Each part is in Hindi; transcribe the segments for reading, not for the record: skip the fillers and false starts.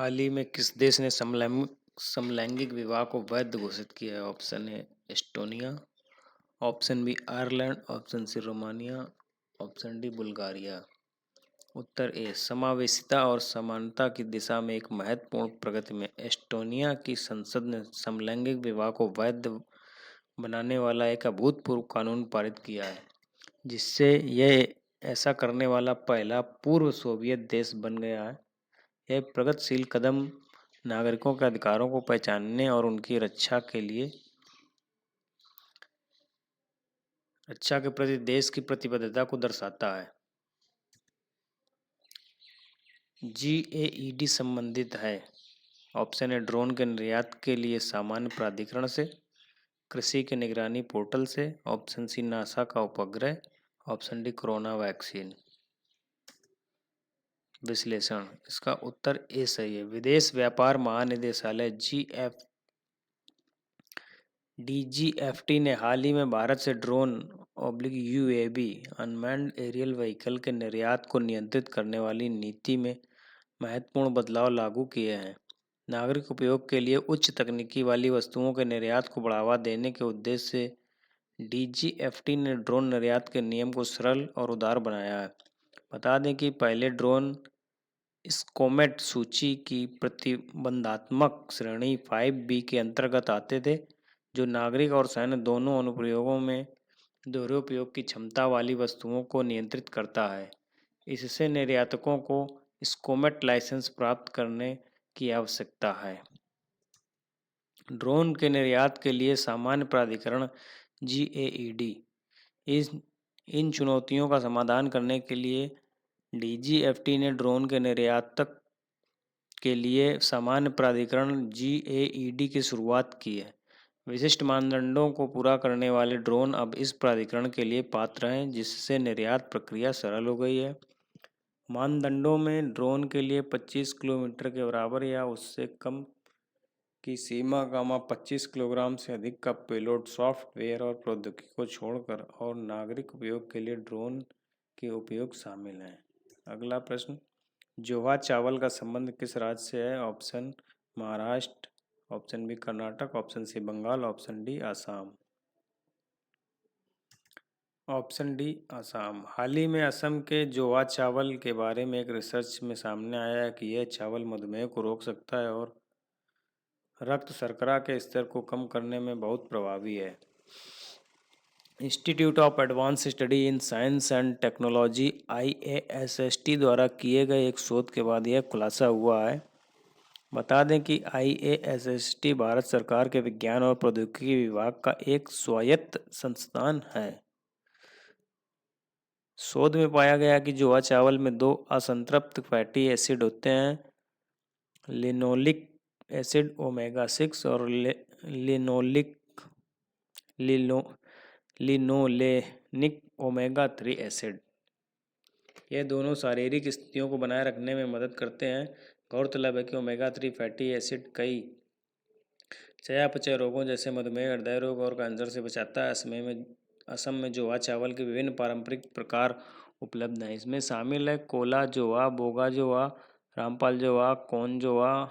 हाल ही में किस देश ने समलैंगिक विवाह को वैध घोषित किया है? Option A Estonia, option B Ireland, option C Romania, option D Bulgaria. उत्तर ए समावेशिता और समानता की दिशा में एक महत्वपूर्ण प्रगति में एस्टोनिया की संसद ने समलैंगिक विवाह को वैध बनाने वाला एक अभूतपूर्व कानून पारित किया है, जिससे यह ऐसा करने वाला पहला पूर्व सोवियत देश बन गया है। यह प्रगतिशील कदम नागरिकों के अधिकारों को पहचानने और उनकी रक्षा के प्रति देश की प्रतिबद्धता को दर्शाता है। GAED संबंधित है। ऑप्शन ए ड्रोन के निर्यात के लिए सामान्य प्राधिकरण से, कृषि के निगरानी पोर्टल से, ऑप्शन सी नासा का उपग्रह, ऑप्शन डी कोरोना वैक्सीन। विश्लेषण, इसका उत्तर ए सही है। विदेश व्यापार महानिदेशालय DGFT ने हाल ही में भारत से drone UAV unmanned aerial vehicle के निर्यात को नियंत्रित करने वाली नीति में महत्वपूर्ण बदलाव लागू किए हैं। नागरिक उपयोग के लिए उच्च तकनीकी वाली वस्तुओं के निर्यात को बढ़ावा देने के उद्देश्य से DGFT ने ड्रोन निर्यात के नियम को सरल और उदार बनाया है। बता दें कि पहले ड्रोन स्कोमेट सूची की प्रतिबंधात्मक श्रेणी 5B के अंतर्गत आते थे, जो नागरिक और सैन्य दोनों अनुप्रयोगों में दोहरे उपयोग की क्षमता वाली वस्तुओं को नियंत्रित करता है। इससे निर्यातकों को स्कोमेट लाइसेंस प्राप्त करने की आवश्यकता है। ड्रोन के निर्यात के लिए सामान्य प्राधिकरण GAED इन चुनौतियों का समाधान करने के लिए DGFT ने ड्रोन के निर्यातक के लिए सामान्य प्राधिकरण GAED की शुरुआत की है। विशिष्ट मानदंडों को पूरा करने वाले ड्रोन अब इस प्राधिकरण के लिए पात्र हैं, जिससे निर्यात प्रक्रिया सरल हो गई है। मानदंडों में ड्रोन के लिए 25 किलोमीटर के बराबर या उससे कम की सीमा गामा 25 किलोग्राम से अधिक का पेलोड, सॉफ्टवेयर और प्रौद्योगिकी को छोड़कर और नागरिक उपयोग के लिए ड्रोन के उपयोग शामिल हैं। अगला प्रश्न, जोहा चावल का संबंध किस राज्य से है? Option Maharashtra, option B Karnataka, option C Bengal, option D Assam. Option D Assam. हाल ही में असम के जोवा चावल के बारे में एक रिसर्च में सामने आया है कि यह चावल मधुमेह को रोक सकता है और रक्त शर्करा के स्तर को कम करने में बहुत प्रभावी है। Institute of advance study in science and technology IASST द्वारा किए गए एक शोध के बाद यह खुलासा हुआ है। बता दें कि IASST भारत सरकार के विज्ञान और प्रौद्योगिकी विभाग का एक स्वायत्त संस्थान है। शोध में पाया गया कि जोआ चावल में दो असंतृप्त फैटी एसिड होते हैं, लिनोलिक एसिड ओमेगा 6 और लिनोलेनिक ओमेगा 3 एसिड। ये दोनों शारीरिक स्थितियों को बनाए रखने में मदद करते हैं। गौरतलब है कि ओमेगा 3 फैटी एसिड कई चयापचय रोगों जैसे मधुमेह, हृदय रोग और कैंसर से बचाता है। असम में जोआ चावल के विभिन्न पारंपरिक प्रकार उपलब्ध हैं। इसमें शामिल है कोला जोआ, बोगा जोआ, रामपाल जोआ, कौन जोआ,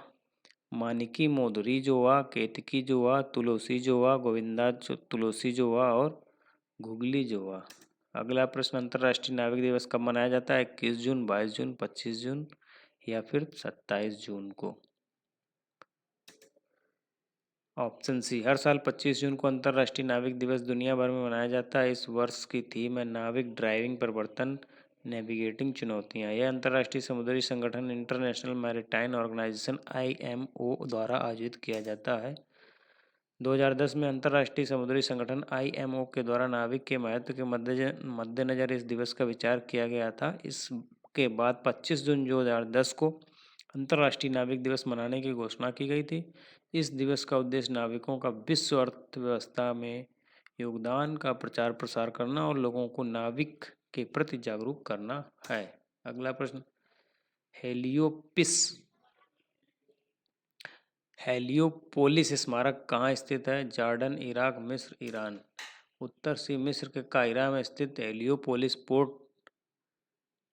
मानिकी मोदरी जोआ, केतकी जोआ, तुलसी जोआ, गोविंदा तुलसी जोआ और घुगली जोआ। अगला प्रश्न, अंतर्राष्ट्रीय नाविक दिवस कब मनाया जाता है? 21 जून, 22 जून, 25 जून या फिर 27 जून को? ऑप्शन सी, हर साल 25 जून को अंतर्राष्ट्रीय नाविक दिवस दुनिया भर में मनाया जाता है। इस वर्ष की थीम है नाविक ड्राइविंग परिवर्तन, नेविगेटिंग चुनौतियां। यह अंतर्राष्ट्रीय समुद्री संगठन इंटरनेशनल मैरीटाइम ऑर्गेनाइजेशन IMO द्वारा आयोजित किया जाता है। 2010 में अंतर्राष्ट्रीय समुद्री संगठन IMO के द्वारा नाविक के महत्व के मद्देनजर इस दिवस का विचार किया गया था। इसके बाद 25 जून 2010 को अंतर्राष्ट्रीय नाविक दिवस मनाने की घोषणा की गई थी। इस दिवस का उद्देश्य नाविकों का विश्व अर्थव्यवस्था में योगदान का प्रचार प्रसार करना और लोगों को नाविक के प्रति जागरूक करना है। अगला प्रश्न, हेलियोपोलिस स्मारक कहाँ स्थित है? जॉर्डन, इराक, मिस्र, ईरान। उत्तर सी, मिस्र के काहिरा में स्थित हेलियोपोलिस पोर्ट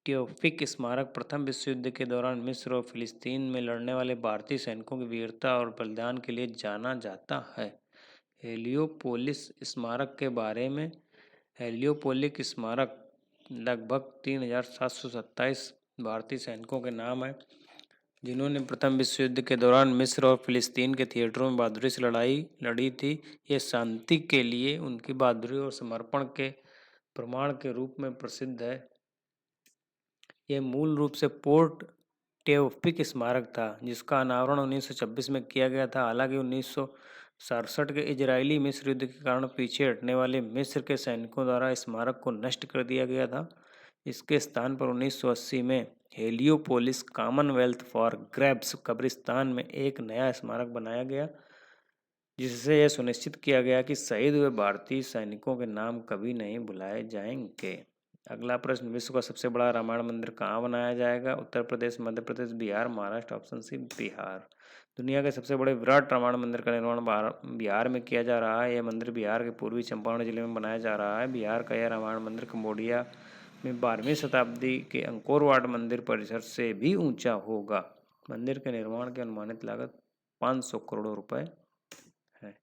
ट्योफिक स्मारक प्रथम विश्व युद्ध के दौरान मिस्र और फिलिस्तीन में लड़ने वाले भारतीय सैनिकों की वीरता और बलिदान के लिए जाना जाता है। हेलियोपोलिस स्मारक के बारे में। हेलियोपोलिक स्मारक लगभग 3727 भारतीय सैनिकों के नाम है जिन्होंने प्रथम विश्व युद्ध के दौरान मिस्र और फिलिस्तीन के थिएटरों में बहादुरी से लड़ाई लड़ी थी। ये शांति के लिए उनकी बहादुरी और समर्पण के प्रमाण के रूप में प्रसिद्ध है। यह मूल रूप से पोर्ट ट्योफिक स्मारक था जिसका अनावरण 1926 में किया गया था। हालांकि 1967 के इजरायली मिस्र युद्ध के कारण पीछे हटने वाले मिस्र के सैनिकों द्वारा स्मारक को नष्ट कर दिया गया था। इसके स्थान पर 1980 में हेलियोपोलिस कॉमनवेल्थ फॉर ग्रेव्स कब्रिस्तान में एक नया स्मारक बनाया गया जिससे यह सुनिश्चित किया गया कि शहीद हुए भारतीय सैनिकों के नाम कभी नहीं भुलाए जाएंगे। अगला प्रश्न, विश्व का सबसे बड़ा रामायण मंदिर कहाँ बनाया जाएगा? उत्तर प्रदेश, मध्य प्रदेश, बिहार, महाराष्ट्र। Option C Bihar. दुनिया के सबसे बड़े विराट रामायण मंदिर का निर्माण बिहार में किया जा रहा है। यह मंदिर बिहार के पूर्वी चंपारण जिले में बनाया जा रहा है। बिहार का यह रामायण मंदिर कंबोडिया में 12वीं शताब्दी के अंकोरवाट मंदिर परिसर से भी ऊंचा होगा। मंदिर के निर्माण की अनुमानित लागत 500 करोड़ रुपए है।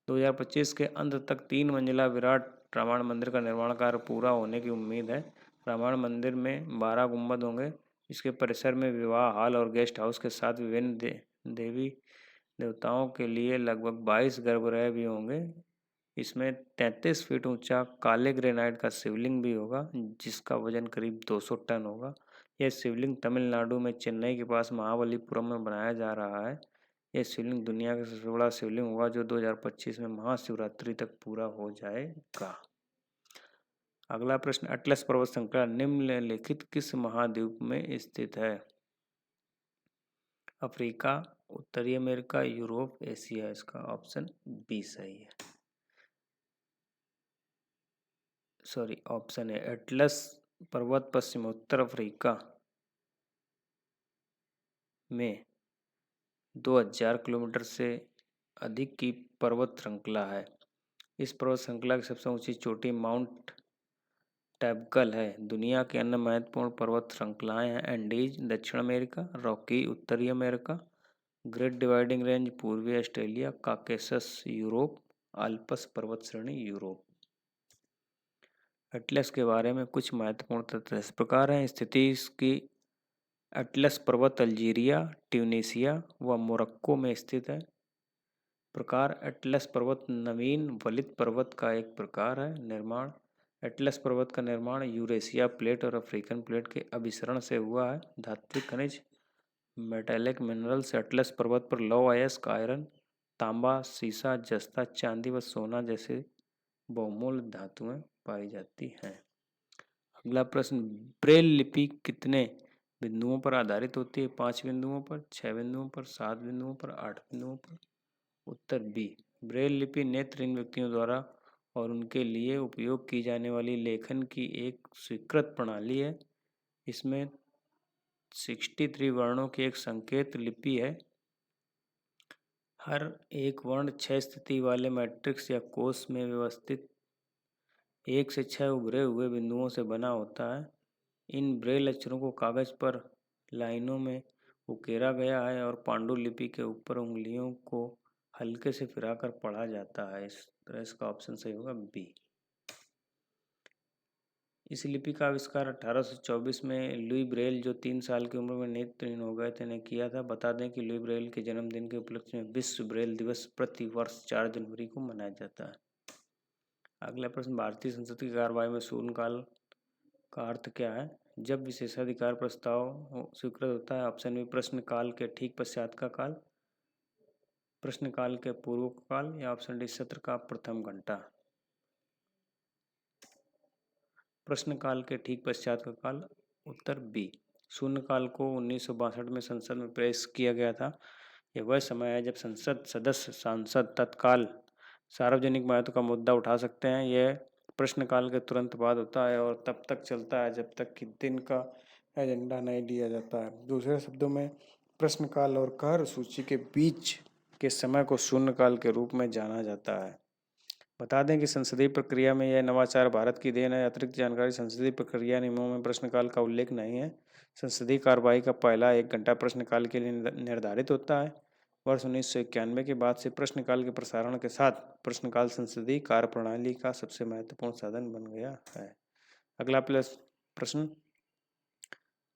2025 के अंत तक 3 मंजिला विराट रामायण मंदिर का निर्माण कार्य पूरा होने की उम्मीद है। रामायण मंदिर में 12 गुंबद होंगे। इसके परिसर में विवाह हॉल और गेस्ट हाउस के साथ विभिन्न देवी देवताओं के लिए लगभग 22 गर्भगृह भी होंगे। इसमें 33 फीट ऊंचा काले ग्रेनाइट का शिवलिंग भी होगा जिसका वजन करीब 200 टन होगा। यह शिवलिंग तमिलनाडु में चेन्नई के पास महाबलीपुरम में बनाया जा रहा है। यह शिवलिंग दुनिया का सबसे बड़ा शिवलिंग होगा जो 2025 में महाशिवरात्रि तक पूरा हो जाएगा। अगला प्रश्न, अटलस पर्वत श्रृंखला निम्नलिखित किस महाद्वीप में स्थित है? अफ्रीका, उत्तरी अमेरिका, यूरोप, एशिया। इसका ऑप्शन बी सही है। ऑप्शन है एटलस पर्वत पश्चिमोत्तर अफ्रीका में 2000 किलोमीटर से अधिक की पर्वत श्रृंखला है। इस पर्वत श्रृंखला की सबसे ऊंची चोटी माउंट टैबकल है। दुनिया के अन्य महत्वपूर्ण पर्वत श्रृंखलाएं हैं एंडीज दक्षिण अमेरिका, रॉकी उत्तरी अमेरिका, ग्रेट डिवाइडिंग रेंज पूर्वी ऑस्ट्रेलिया, काकेशस यूरोप, आल्प्स पर्वत श्रेणी यूरोप। एटलस के बारे में कुछ महत्वपूर्ण तथ्य इस प्रकार हैं। स्थिति इसकी एटलस पर्वत अल्जीरिया, ट्यूनीसिया व मोरक्को में स्थित है। प्रकार, एटलस पर्वत नवीन वलित पर्वत का एक प्रकार है। निर्माण, एटलस पर्वत का निर्माण यूरेशिया प्लेट और अफ्रीकन प्लेट के अभिसरण से हुआ है। धात्विक खनिज, मेटेलिक मिनरल्स एटलस पर्वत पर लौह अयस्क, आयरन, तांबा, सीसा, जस्ता, चांदी व सोना जैसे बहुमूल्य धातुएं पाई जाती हैं। अगला प्रश्न, ब्रेल लिपि कितने बिंदुओं पर आधारित होती है? 5 बिंदुओं पर, 6 बिंदुओं पर, 7 बिंदुओं पर, 8 बिंदुओं पर। उत्तर बी। ब्रेल लिपि नेत्रहीन व्यक्तियों द्वारा और उनके लिए उपयोग की जाने वाली लेखन की एक स्वीकृत प्रणाली है। इसमें 63 वर्णों की एक संकेत लिपि है। हर एक वर्ण 6 स्थिति वाले मैट्रिक्स या कोष में व्यवस्थित 1 से 6 उभरे हुए बिंदुओं से बना होता है। इन ब्रेल अक्षरों को कागज पर लाइनों में उकेरा गया है और पांडुलिपि के ऊपर उंगलियों को हल्के से फिराकर पढ़ा जाता है। इस तरह इसका ऑप्शन सही होगा बी। इस लिपि का आविष्कार 1824 में लुई ब्रेल, जो 3 साल की उम्र में नेत्रहीन हो गए थे, ने किया था। बता दें कि लुई ब्रेल के जन्मदिन के उपलक्ष्य में विश्व ब्रेल दिवस प्रति वर्ष 4 जनवरी को मनाया जाता है। अगला प्रश्न, भारतीय संसद की कार्यवाही में शून्यकाल का अर्थ क्या है? जब विशेषाधिकार प्रस्ताव स्वीकृत होता है। ऑप्शन बी, प्रश्नकाल के ठीक पश्चात का काल, प्रश्नकाल के पूर्व का काल, या ऑप्शन डी, सत्र का प्रथम घंटा। प्रश्नकाल के ठीक पश्चात का काल, उत्तर बी। शून्यकाल को 1962 में संसद में पेश किया गया था। यह वह समय है जब संसद सदस्य सांसद तत्काल सार्वजनिक महत्व का मुद्दा उठा सकते हैं। यह प्रश्नकाल के तुरंत बाद होता है और तब तक चलता है जब तक कि दिन का एजेंडा नहीं लिया जाता है। दूसरे शब्दों में, प्रश्नकाल और कार्य सूची के बीच के समय को शून्यकाल के रूप में जाना जाता है। बता दें कि संसदीय प्रक्रिया में यह नवाचार भारत की देन है। अतिरिक्त जानकारी, संसदीय प्रक्रिया नियमों में प्रश्नकाल का उल्लेख नहीं है। संसदीय कार्यवाही का पहला 1 घंटा प्रश्नकाल के लिए निर्धारित होता है। वर्ष 1991 के बाद से प्रश्नकाल के प्रसारण के साथ प्रश्नकाल संसदीय कार्यप्रणाली का सबसे महत्वपूर्ण साधन बन गया है। अगला प्रश्न,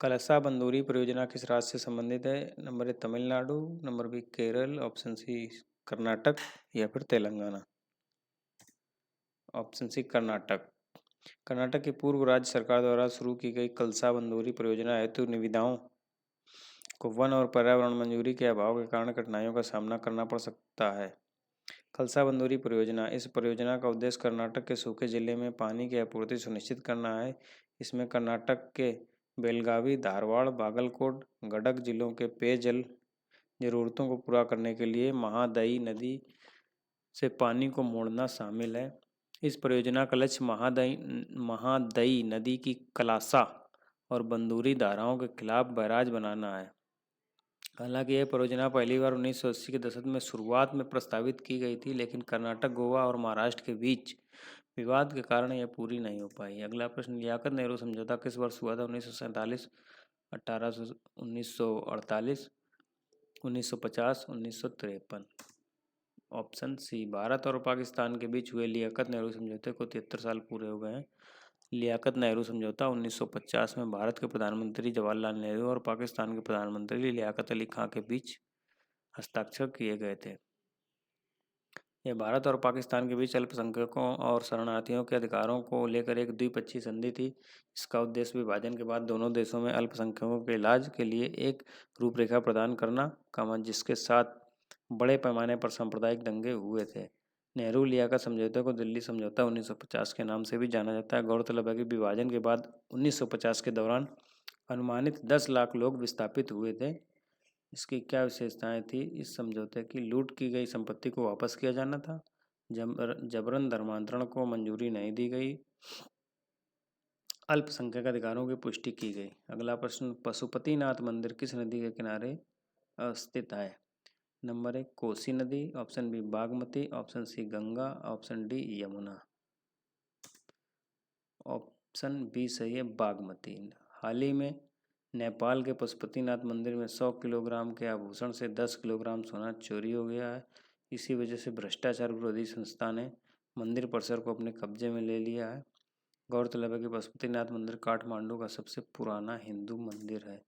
कलसा बंदूरी परियोजना किस राज्य से संबंधित है? Number A Tamil Nadu, number B Kerala, option C Karnataka या फिर तेलंगाना। Option C Karnataka. कर्नाटक की पूर्व राज्य सरकार द्वारा शुरू की गई कलसा बंदूरी परियोजना हेतु निविदाओं को वन और पर्यावरण मंजूरी के अभाव के कारण कठिनाइयों का सामना करना पड़ सकता है। कलसा बंदूरी परियोजना, इस परियोजना का उद्देश्य कर्नाटक के सूखे जिले में पानी की आपूर्ति सुनिश्चित करना है। इसमें कर्नाटक के बेलगावी, धारवाड़, बागलकोट, गडक जिलों के पेयजल जरूरतों को पूरा करने के लिए महादई नदी से पानी को मोड़ना शामिल है। इस परियोजना का लक्ष्य महादई नदी की कलासा और बंदूरी धाराओं के खिलाफ बैराज बनाना है। हालांकि यह परियोजना पहली बार 1980 के दशक में शुरुआत में प्रस्तावित की गई थी, लेकिन कर्नाटक, गोवा और महाराष्ट्र के बीच विवाद के कारण यह पूरी नहीं हो पाई। अगला प्रश्न, लियाकत नेहरू समझौता किस वर्ष हुआ था? 1947, 1948, 1950, 1953। ऑप्शन सी, भारत और पाकिस्तान के बीच हुए लियाकत नेहरू समझौते को 73 साल पूरे हो गए हैं। लियाकत नेहरू समझौता 1950 में भारत के प्रधानमंत्री जवाहरलाल नेहरू और पाकिस्तान के प्रधानमंत्री लियाकत अली खां के बीच हस्ताक्षर किए गए थे। यह भारत और पाकिस्तान के बीच अल्पसंख्यकों और शरणार्थियों के अधिकारों को लेकर एक द्विपक्षीय संधि थी। इसका उद्देश्य विभाजन के बाद दोनों देशों में अल्पसंख्यकों के इलाज के लिए एक रूपरेखा प्रदान करना था, जिसके साथ बड़े पैमाने पर सांप्रदायिक दंगे हुए थे। नेहरू लियाकत समझौते को दिल्ली समझौता 1950 के नाम से भी जाना जाता है। गौरतलब है कि विभाजन के बाद 1950 के दौरान अनुमानित 10 लाख लोग विस्थापित हुए थे। इसकी क्या विशेषताएं थी? इस समझौते की लूट की गई संपत्ति को वापस किया जाना था, जबरन धर्मांतरण को मंजूरी नहीं दी गई, अल्पसंख्यक अधिकारों की पुष्टि की गई। अगला प्रश्न, पशुपतिनाथ मंदिर किस नदी के किनारे स्थित है? नंबर 1 कोसी नदी, option B Bagmati, option C Ganga, option D Yamuna. Option B सही है, बागमती। हाल ही में नेपाल के पशुपतिनाथ मंदिर में 100 किलोग्राम के आभूषण से 10 किलोग्राम सोना चोरी हो गया है। इसी वजह से भ्रष्टाचार विरोधी संस्था ने मंदिर परिसर को अपने कब्जे में ले लिया है। गौरतलब है कि पशुपतिनाथ मंदिर काठमांडू का सबसे पुराना हिंदू मंदिर है।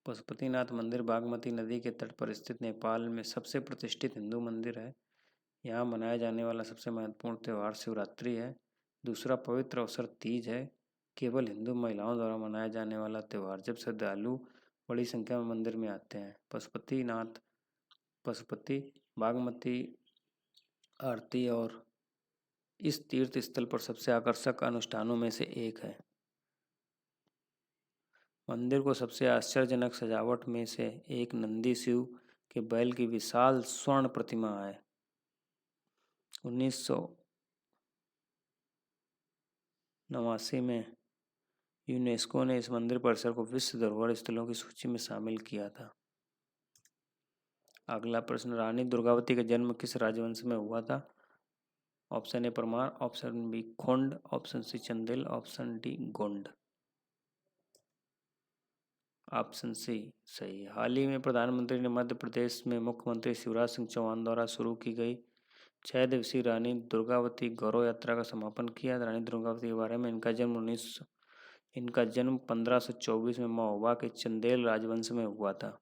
पशुपतिनाथ मंदिर बागमती नदी के तट पर स्थित नेपाल में सबसे प्रतिष्ठित हिंदू मंदिर है। यहाँ मनाया जाने वाला सबसे महत्वपूर्ण त्यौहार शिवरात्रि है। दूसरा पवित्र अवसर तीज है, केवल हिंदू महिलाओं द्वारा मनाया जाने वाला त्यौहार, जब श्रद्धालु बड़ी संख्या में मंदिर में आते हैं। पशुपति बागमती आरती और इस तीर्थ स्थल पर सबसे आकर्षक अनुष्ठानों में से एक है। मंदिर को सबसे आश्चर्यजनक सजावट में से एक नंदी शिव के बैल की विशाल स्वर्ण प्रतिमा है। 1989 में यूनेस्को ने इस मंदिर परिसर को विश्व धरोहर स्थलों की सूची में शामिल किया था। अगला प्रश्न, रानी दुर्गावती का जन्म किस राजवंश में हुआ था? Option A Parmar, option B Khond, option C Chandel, option D Gond. Option C सही। हाल ही में प्रधानमंत्री ने मध्य प्रदेश में मुख्यमंत्री शिवराज सिंह चौहान द्वारा शुरू की गई 6 दिवसीय रानी दुर्गावती गौरव यात्रा का समापन किया। रानी दुर्गावती के बारे में इनका जन्म 1524 में महोबा के चंदेल राजवंश में हुआ था।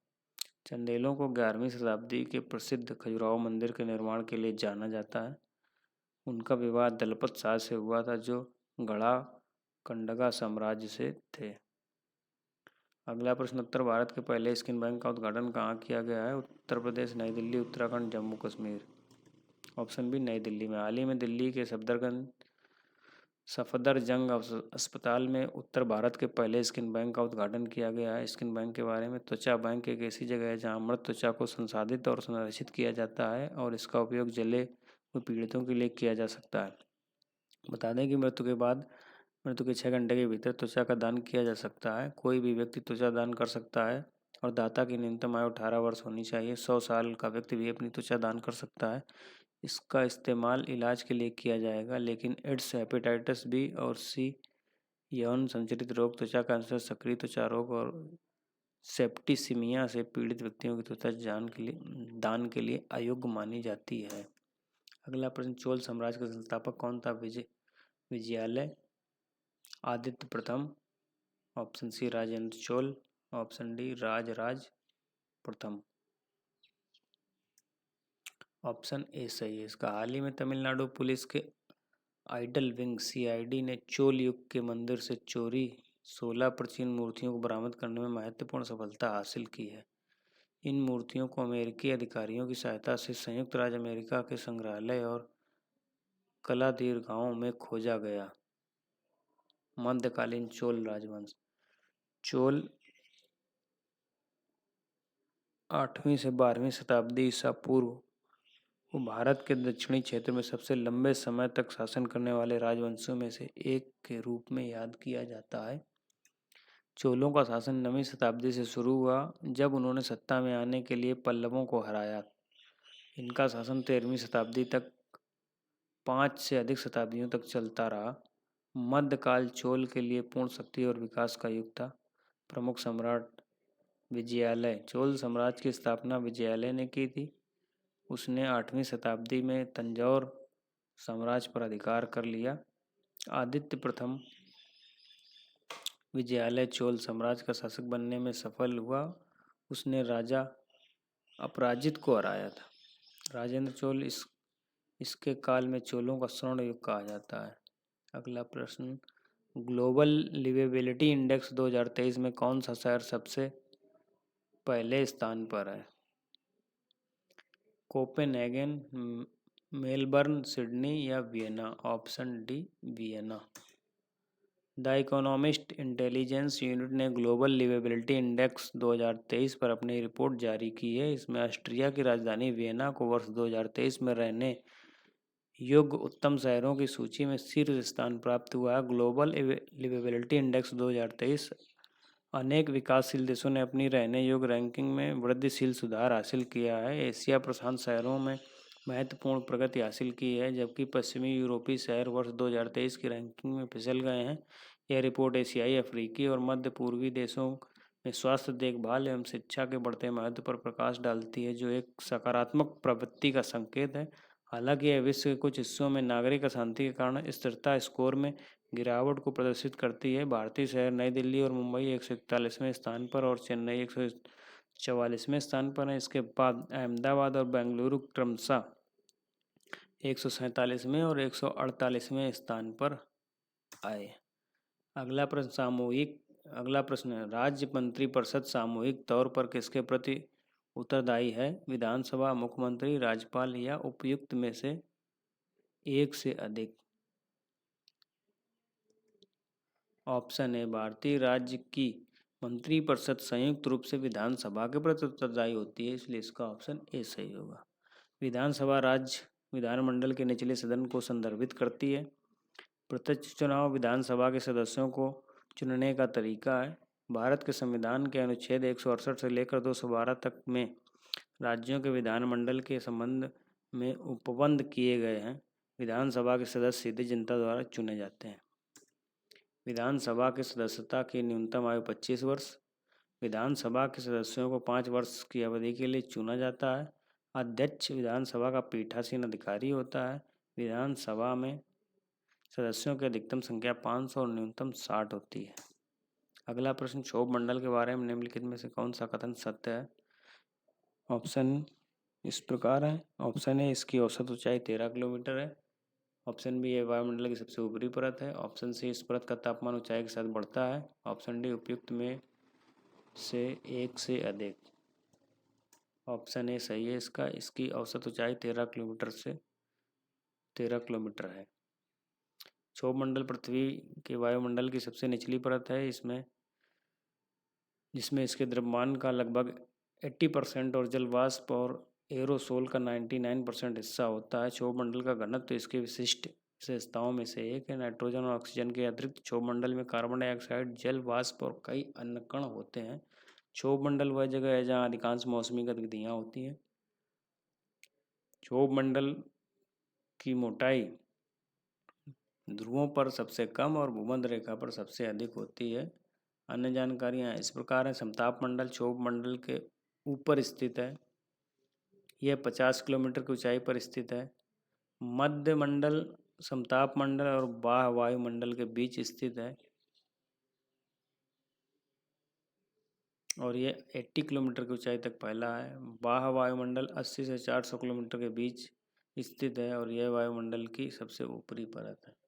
चंदेलों को 11वीं शताब्दी के प्रसिद्ध खजुराहो मंदिर के निर्माण के लिए जाना जाता है। उनका विवाह दलपत शाह से हुआ था, जो गढ़ा कंडगा साम्राज्य से थे। अगला प्रश्न, उत्तर भारत के पहले स्किन बैंक का उद्घाटन कहाँ किया गया है? उत्तर प्रदेश, नई दिल्ली, उत्तराखंड, जम्मू कश्मीर। ऑप्शन बी नई दिल्ली में। हाल ही में दिल्ली के सफदरजंग अस्पताल में उत्तर भारत के पहले स्किन बैंक का उद्घाटन किया गया है। स्किन बैंक के बारे में, त्वचा बैंक एक ऐसी जगह है जहां मृत त्वचा को संसाधित और संरक्षित किया जाता है और इसका उपयोग जले हुए पीड़ितों के लिए किया जा सकता है। बता दें कि मृत्यु के 6 घंटे के भीतर त्वचा का दान किया जा सकता है। कोई भी व्यक्ति त्वचा दान कर सकता है और दाता की न्यूनतम आयु 18 वर्ष होनी चाहिए। 100 साल का व्यक्ति भी अपनी त्वचा दान कर सकता है। इसका इस्तेमाल इलाज के लिए किया जाएगा, लेकिन एड्स, हेपेटाइटिस बी और सी, यौन संचारित रोग, त्वचा कैंसर, सक्रिय त्वचा रोग और सेप्टिसिमिया से पीड़ित व्यक्तियों की त्वचा दान के लिए अयोग्य मानी जाती है। अगला प्रश्न, चोल साम्राज्य का संस्थापक कौन था? विजयालय, आदित्य प्रथम, option C Rajendra Chola, option D Rajaraja प्रथम। ऑप्शन ए सही है इसका। हाल ही में तमिलनाडु पुलिस के आइडल विंग सीआईडी ने चोल युग के मंदिर से चोरी 16 प्राचीन मूर्तियों को बरामद करने में महत्वपूर्ण सफलता हासिल की है। इन मूर्तियों को अमेरिकी अधिकारियों की सहायता से संयुक्त राज्य अमेरिका के संग्रहालय और कलादीर गांवों में खोजा गया। मध्यकालीन चोल राजवंश। चोल 8वीं से 12वीं शताब्दी ईसा पूर्व को भारत के दक्षिणी क्षेत्र में सबसे लंबे समय तक शासन करने वाले राजवंशों में से एक के रूप में याद किया जाता है। चोलों का शासन 9वीं शताब्दी से शुरू हुआ, जब उन्होंने सत्ता में आने के लिए पल्लवों को हराया। इनका शासन 13वीं शताब्दी तक 5 से अधिक शताब्दियों तक चलता रहा। मध्यकाल चोल के लिए पूर्ण शक्ति और विकास का युग था। प्रमुख सम्राट विजयालय। चोल साम्राज्य की स्थापना विजयालय ने की थी। उसने 8वीं शताब्दी में तंजौर साम्राज्य पर अधिकार कर लिया। आदित्य प्रथम विजयालय चोल साम्राज्य का शासक बनने में सफल हुआ। उसने राजा अपराजित को हराया था। राजेंद्र चोल इसके काल में चोलों का स्वर्ण युग कहा जाता है। अगला प्रश्न, ग्लोबल लिवेबिलिटी इंडेक्स 2023 में कौन सा शहर सबसे पहले स्थान पर है? कोपेनहेगन, मेलबर्न, सिडनी या Vienna? Option D Vienna. The economist intelligence unit ने ग्लोबल लिवेबिलिटी इंडेक्स 2023 पर अपनी रिपोर्ट जारी की है। इसमें ऑस्ट्रिया की राजधानी वियना को वर्ष 2023 में रहने योग्य उत्तम शहरों की सूची में शीर्ष स्थान प्राप्त हुआ है। ग्लोबल लिवेबिलिटी इंडेक्स 2023 अनेक विकासशील देशों ने अपनी रहने योग्य रैंकिंग में वृद्धिशील सुधार हासिल किया है। एशिया प्रशांत शहरों में महत्वपूर्ण प्रगति हासिल की है, जबकि पश्चिमी यूरोपीय शहर वर्ष 2023 की रैंकिंग में फिसल गए हैं। यह रिपोर्ट एशियाई, अफ्रीकी और मध्य पूर्वी देशों में स्वास्थ्य देखभाल एवं शिक्षा के बढ़ते महत्व पर प्रकाश डालती है, जो एक सकारात्मक प्रवृत्ति का संकेत है। हालांकि यह विश्व के कुछ हिस्सों में नागरिक अशांति के कारण स्थिरता स्कोर में गिरावट को प्रदर्शित करती है। भारतीय शहर नई दिल्ली और मुंबई 141वें स्थान पर और चेन्नई 144वें स्थान पर है। इसके बाद अहमदाबाद और बेंगलुरु क्रमशः 147वें और 148वें स्थान पर आए। अगला प्रश्न है, राज्य मंत्रिपरिषद सामूहिक तौर पर किसके प्रति उत्तरदायी है? विधानसभा, मुख्यमंत्री, राज्यपाल या उपयुक्त में से एक से अधिक? ऑप्शन ए, भारतीय राज्य की मंत्रिपरिषद संयुक्त रूप से विधानसभा के प्रति उत्तरदायी होती है, इसलिए इसका ऑप्शन ए सही होगा। विधानसभा राज्य विधानमंडल के निचले सदन को संदर्भित करती है। प्रत्यक्ष चुनाव विधानसभा के सदस्यों को चुनने का तरीका है। भारत के संविधान के अनुच्छेद 168 से लेकर 212 तक में राज्यों के विधानमंडल के संबंध में उपबंध किए गए हैं। विधानसभा के सदस्य सीधे जनता द्वारा चुने जाते हैं। विधानसभा की सदस्यता की न्यूनतम आयु 25 वर्ष। विधानसभा के सदस्यों को 5 वर्ष की अवधि के लिए चुना जाता है। अध्यक्ष विधानसभा का पीठासीन अधिकारी होता है। विधानसभा में सदस्यों की अधिकतम संख्या 500 और न्यूनतम 60 होती है। अगला प्रश्न, क्षोभ मंडल के बारे में निम्नलिखित में से कौन सा कथन सत्य है? ऑप्शन इस प्रकार है। ऑप्शन ए, इसकी औसत ऊंचाई 13 किलोमीटर है। ऑप्शन बी, ये वायुमंडल की सबसे ऊपरी परत है। ऑप्शन सी, इस परत का तापमान ऊंचाई के साथ बढ़ता है। ऑप्शन डी, उपयुक्त में से एक से अधिक। ऑप्शन ए सही है इसका। इसकी औसत ऊंचाई 13 किलोमीटर है। क्षोभ मंडल पृथ्वी के वायुमंडल की सबसे निचली परत है, जिसमें इसके द्रव्यमान का लगभग 80% और जल वाष्प और एरोसोल का 99% हिस्सा होता है। क्षोभ मंडल का घनत्व तो इसके विशिष्ट विशेषताओं में से एक है। नाइट्रोजन और ऑक्सीजन के अतिरिक्त क्षोभ मंडल में कार्बन डाइऑक्साइड, जल वाष्प और कई अन्य कण होते हैं। क्षोभ मंडल वह जगह है जहाँ अधिकांश मौसमी गतिविधियाँ होती हैं। क्षोभ मंडल की मोटाई ध्रुवों पर सबसे कम और भूमध्य रेखा पर सबसे अधिक होती है। अन्य जानकारियाँ इस प्रकार हैं। समताप मंडल क्षोभ मंडल के ऊपर स्थित है। यह 50 किलोमीटर की ऊंचाई पर स्थित है। मध्य मंडल समताप मंडल और बाह्य वायुमंडल के बीच स्थित है और ये 80 किलोमीटर की ऊंचाई तक फैला है। बाह्य वायुमंडल 80 से 400 किलोमीटर के बीच स्थित है और यह वायुमंडल की सबसे ऊपरी परत है।